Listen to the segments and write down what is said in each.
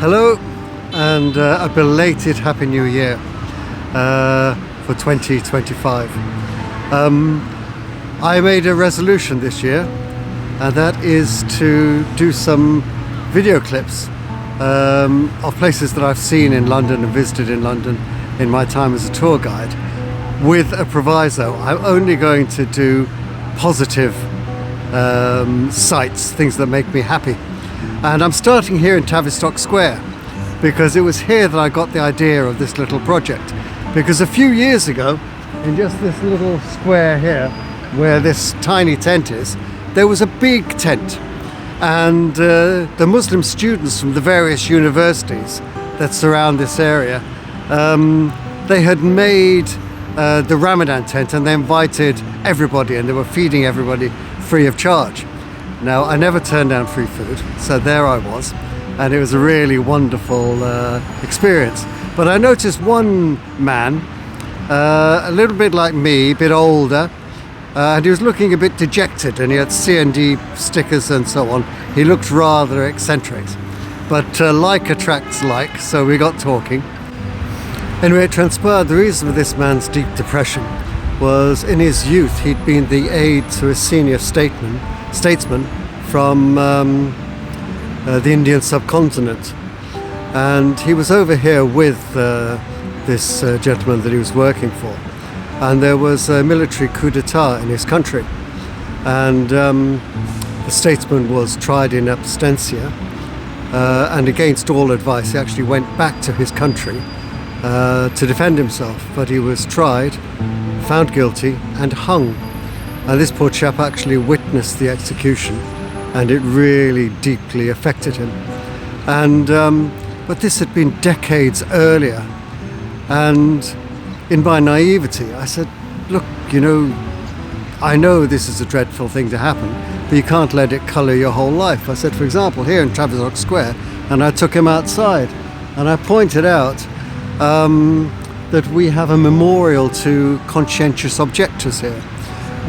Hello, and a belated Happy New Year for 2025. I made a resolution this year, and that is to do some video clips of places that I've seen in London and visited in London in my time as a tour guide, with a proviso. I'm only going to do positive sights, things that make me happy. And I'm starting here in Tavistock Square because it was here that I got the idea of this little project. Because a few years ago, in just this little square here, where this tiny tent is, there was a big tent. And the Muslim students from the various universities that surround this area, they had made the Ramadan tent, and they invited everybody, and they were feeding everybody free of charge. Now, I never turned down free food, so there I was, and it was a really wonderful experience. But I noticed one man, a little bit like me, a bit older, and he was looking a bit dejected, and he had C&D stickers and so on. He looked rather eccentric, but like attracts like, so we got talking. Anyway, it transpired the reason for this man's deep depression was in his youth he'd been the aide to a senior statesman from the Indian subcontinent, and he was over here with this gentleman that he was working for, and there was a military coup d'etat in his country, and the statesman was tried in absentia, and against all advice he actually went back to his country to defend himself, but he was tried, found guilty and hung. And this poor chap actually witnessed the execution, and it really deeply affected him. And but this had been decades earlier, and in my naivety I said, look, I know this is a dreadful thing to happen, but you can't let it colour your whole life. I said, for example, here in Tavistock Square, and I took him outside and I pointed out that we have a memorial to conscientious objectors here.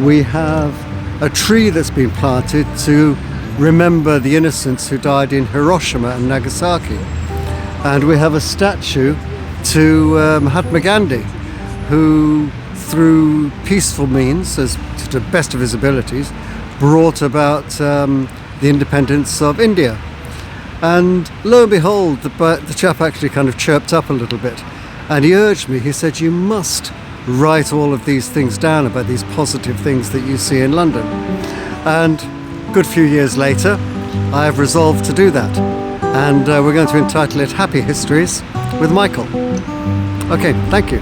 We have a tree that's been planted to remember the innocents who died in Hiroshima and Nagasaki. And we have a statue to Mahatma Gandhi, who through peaceful means, as to the best of his abilities, brought about the independence of India. And lo and behold, the chap actually kind of chirped up a little bit, and he urged me, he said, you must write all of these things down about these positive things that you see in London. And a good few years later, I have resolved to do that. And we're going to entitle it Happy Histories with Michael. Okay, thank you.